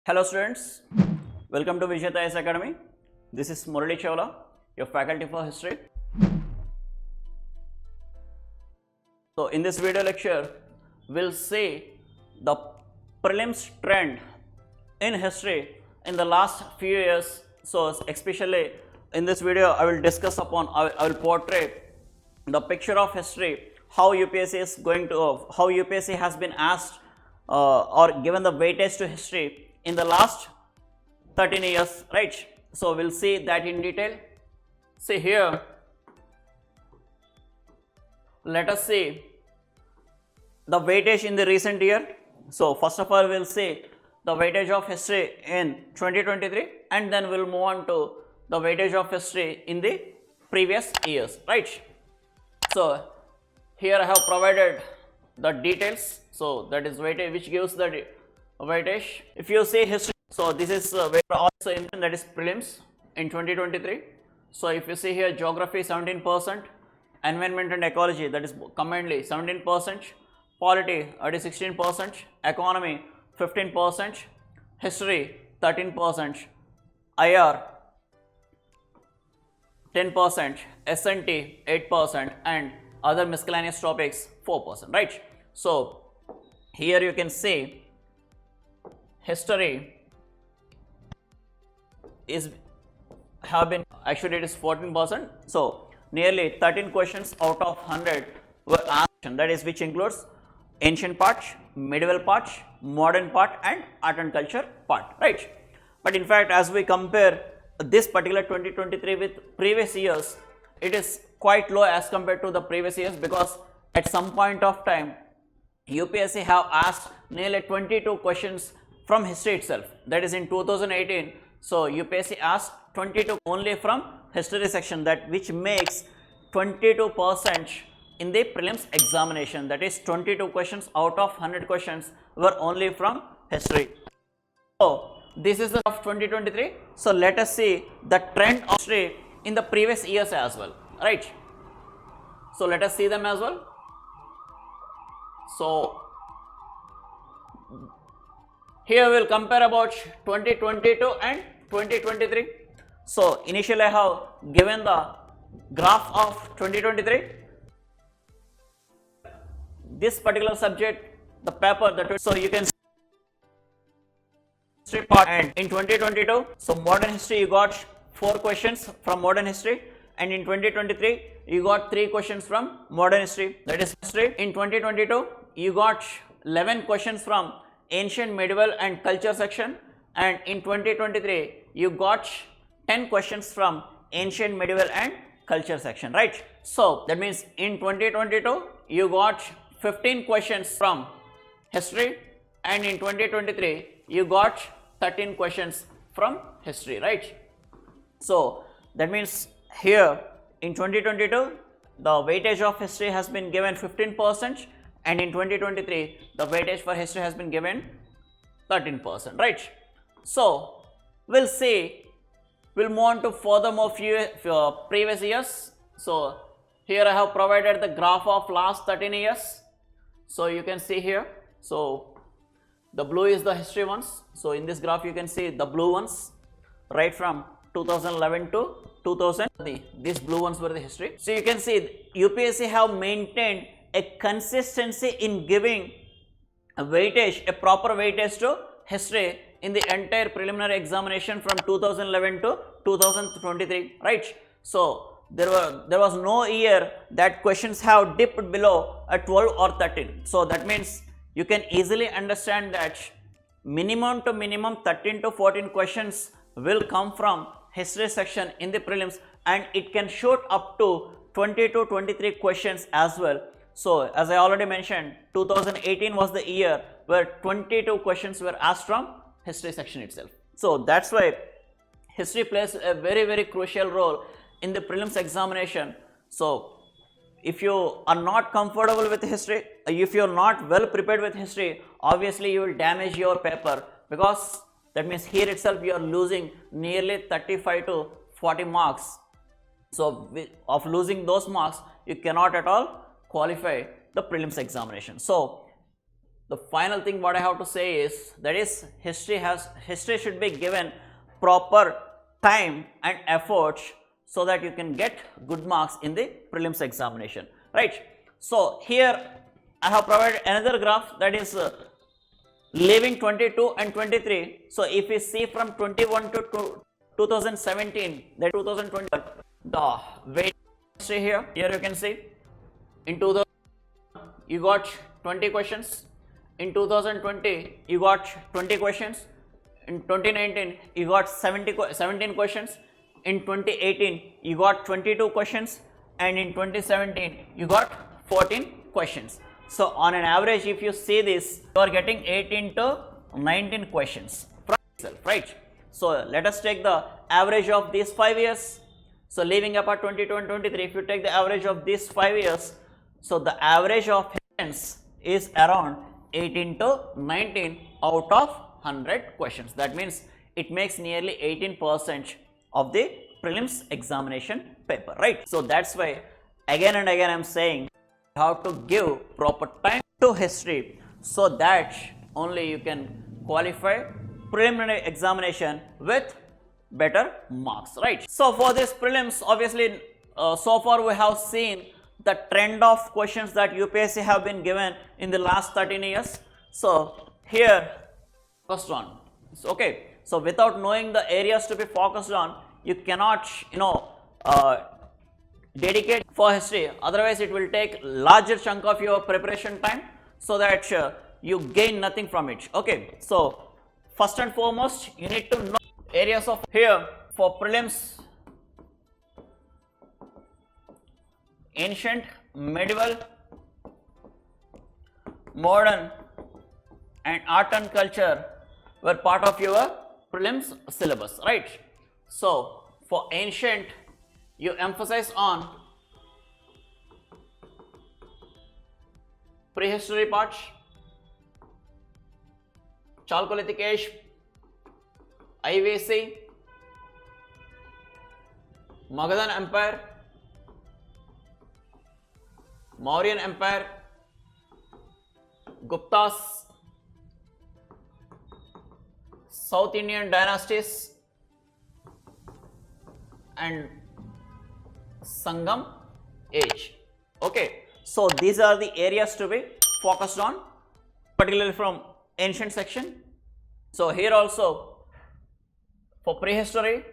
Hello students, welcome to Vijetha IAS Academy. This is Murali Chawla, your faculty for history. So in this video lecture, we'll see the prelims trend in history in the last few years. So especially in this video, I will discuss upon, I will portray the picture of history, how UPSC is going to, how UPSC has been asked or given the weightage to history in the last 13 years, right? So we'll see that in detail. See here, let us see the weightage in the recent year. So first of all, we'll see the weightage of history in 2023, and then we'll move on to the weightage of history in the previous years, right? So here I have provided the details. So that is weightage, which gives the weightage. If you see history, so this is also in that is prelims in 2023. So if you see here, geography 17%, environment and ecology, that is combinedly 17%, polity that is 16%, economy 15%, history 13%, IR 10%, SNT 8%, and other miscellaneous topics 4%, right? So here you can see history is have been actually it is 14%. So nearly 13 questions out of 100 were asked, that is which includes ancient part, medieval part, modern part, and art and culture part, right? But in fact, as we compare this particular 2023 with previous years, it is quite low as compared to the previous years, because at some point of time UPSC have asked nearly 22 questions from history itself, that is in 2018. So UPSC asked 22 only from history section, that which makes 22% in the prelims examination, that is 22 questions out of 100 questions were only from history. So this is the of 2023. So let us see the trend of history in the previous years as well, right? So let us see them as well. So here we will compare about 2022 and 2023. So initially I have given the graph of 2023. This particular subject, the paper, so you can see history part, and in 2022, so modern history you got 4 questions from modern history, and in 2023 you got 3 questions from modern history, that is history. In 2022 you got 11 questions from ancient, medieval, and culture section, and in 2023 you got 10 questions from ancient, medieval, and culture section, right? So that means in 2022 you got 15 questions from history, and in 2023 you got 13 questions from history, right? So that means here in 2022 the weightage of history has been given 15%, and in 2023 the weightage for history has been given 13%, right? So we'll see, we'll move on to furthermore few previous years. So here I have provided the graph of last 13 years. So you can see here, so the blue is the history ones. So in this graph you can see the blue ones right from 2011 to 2000, these blue ones were the history. So you can see UPSC have maintained a consistency in giving a weightage, a proper weightage to history in the entire preliminary examination from 2011 to 2023, right? So there was no year that questions have dipped below a 12 or 13. So that means you can easily understand that minimum to minimum 13 to 14 questions will come from history section in the prelims, and it can shoot up to 20 to 23 questions as well. So as I already mentioned, 2018 was the year where 22 questions were asked from history section itself. So that's why history plays a very crucial role in the prelims examination. So if you are not comfortable with history, if you are not well prepared with history, obviously you will damage your paper, because that means here itself you are losing nearly 35 to 40 marks. So of losing those marks, you cannot at all qualify the prelims examination. So the final thing what I have to say is, that is, history should be given proper time and effort so that you can get good marks in the prelims examination, right? So here I have provided another graph, that is leaving 22 and 23. So if we see from 21 to 2017, that 2020, the weight history here you can see in 2000 you got 20 questions, in 2020 you got 20 questions, in 2019 you got 17 questions, in 2018 you got 22 questions, and in 2017 you got 14 questions. So on an average, if you see this, you are getting 18 to 19 questions from itself, right? So let us take the average of these 5 years. So leaving apart 22 and 23, if you take the average of these 5 years, so the average of questions is around 18 to 19 out of 100 questions. That means it makes nearly 18% of the prelims examination paper, right? So that's why again and again I am saying, how to give proper time to history so that only you can qualify preliminary examination with better marks, right? So for this prelims, obviously so far we have seen the trend of questions that UPSC have been given in the last 13 years. So here focused on, okay, so without knowing the areas to be focused on, you cannot dedicate for history, otherwise it will take larger chunk of your preparation time, so that you gain nothing from it. Okay, so first and foremost you need to know areas of here for prelims: ancient, medieval, modern and art and culture were part of your prelims syllabus, right? So for ancient, you emphasize on prehistory part, Chalcolithic age, IVC, Magadhan Empire, Mauryan Empire, Guptas, South Indian dynasties, and Sangam age. Okay, so these are the areas to be focused on, particularly from ancient section. So here also for prehistory,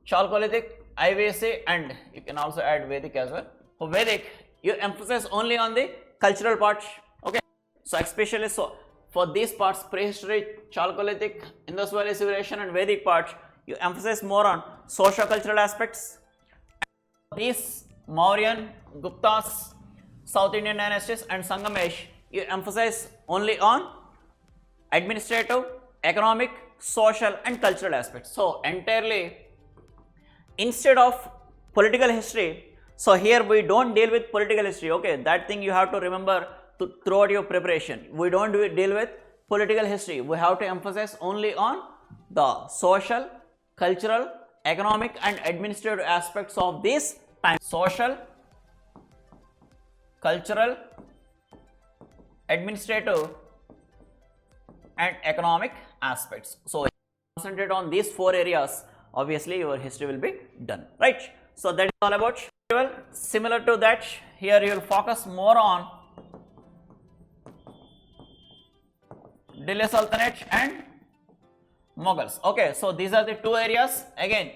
Chalcolithic, IVC, and you can also add Vedic as well. For Vedic, you emphasize only on the cultural part. Okay, so especially so for these parts, prehistory, Chalcolithic, Indus Valley civilization and Vedic part, you emphasize more on socio-cultural aspects. These Mauryan, Guptas, South Indian dynasties and Sangam age, you emphasize only on administrative, economic, social and cultural aspects. So entirely, instead of political history, so here we don't deal with political history, okay, that thing you have to remember throughout your preparation. We don't deal with political history, we have to emphasize only on the social, cultural, economic and administrative aspects of this time. Social, cultural, administrative and economic aspects. So concentrate on these 4 areas, obviously your history will be done, right? So that is all about medieval. Similar to that, here you will focus more on Delhi Sultanate and Mughals. Okay, so these are the 2 areas. Again,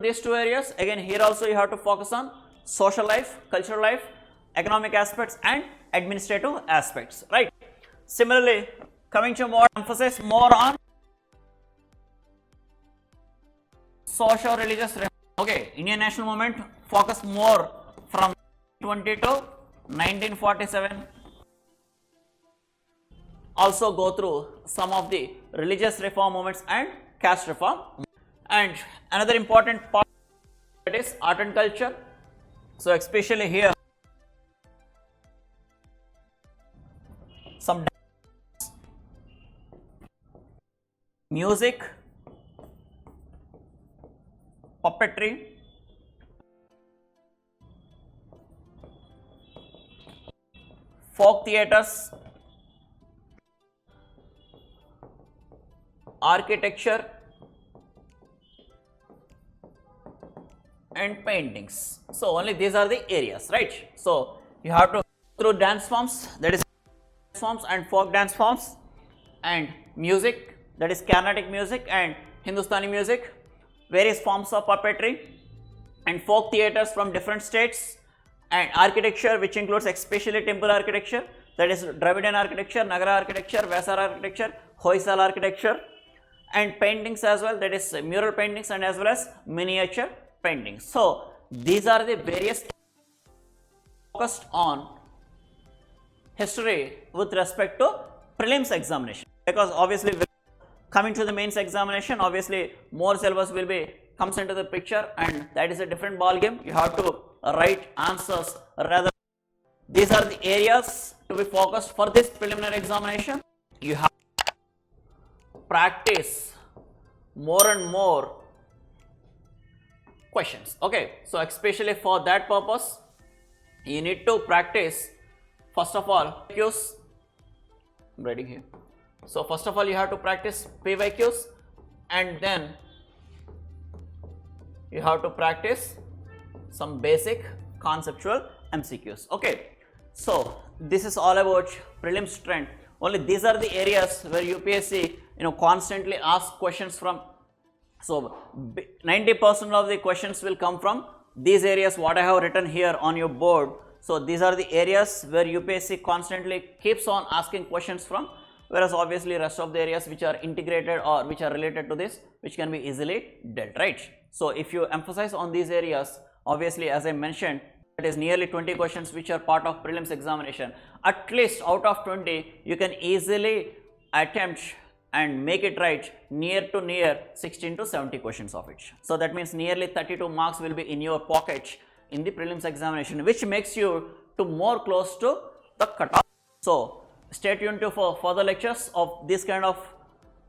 these 2 areas, again here also you have to focus on social life, cultural life, economic aspects and administrative aspects, right? Similarly, coming to more emphasis more on social religious reform. Okay, Indian national movement focus more from 20 to 1947. Also go through some of the religious reform movements and caste reform. And another important part, that is art and culture. So especially here some music, puppetry, folk theatres, architecture and paintings. So only these are the areas, right? So you have to through dance forms, that is dance forms and folk dance forms, and music, that is Carnatic music and Hindustani music, various forms of puppetry and folk theatres from different states, and architecture, which includes especially temple architecture, that is Dravidian architecture, Nagara architecture, Vaisar architecture, Hoysala architecture, and paintings as well, that is mural paintings and as well as miniature paintings. So these are the various focused on history with respect to prelims examination, because obviously coming to the mains examination, obviously more syllabus will be comes into the picture, and that is a different ball game. You have to write answers rather. These are the areas to be focused for this preliminary examination. You have to practice more and more questions. Okay, so especially for that purpose, you need to practice first of all PYQs. I'm writing here. So first of all, you have to practice PYQs, and then you have to practice some basic conceptual MCQs. Okay, so this is all about prelims trend. Only these are the areas where UPSC constantly asks questions from. So 90% of the questions will come from these areas what I have written here on your board. So these are the areas where UPSC constantly keeps on asking questions from, whereas obviously rest of the areas which are integrated or which are related to this, which can be easily dealt, right? So if you emphasize on these areas, obviously as I mentioned, it is nearly 20 questions which are part of prelims examination. At least out of 20, you can easily attempt and make it right near 16 to 70 questions of it. So that means nearly 32 marks will be in your pocket in the prelims examination, which makes you to more close to the cutoff. So stay tuned to for further lectures of this kind of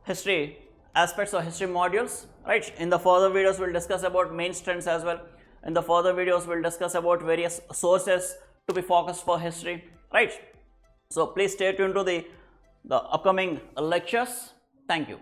history aspects or history modules, right? In the further videos, we'll discuss about main trends as well. In the further videos, we'll discuss about various sources to be focused for history, right? So please stay tuned to the upcoming lectures. Thank you.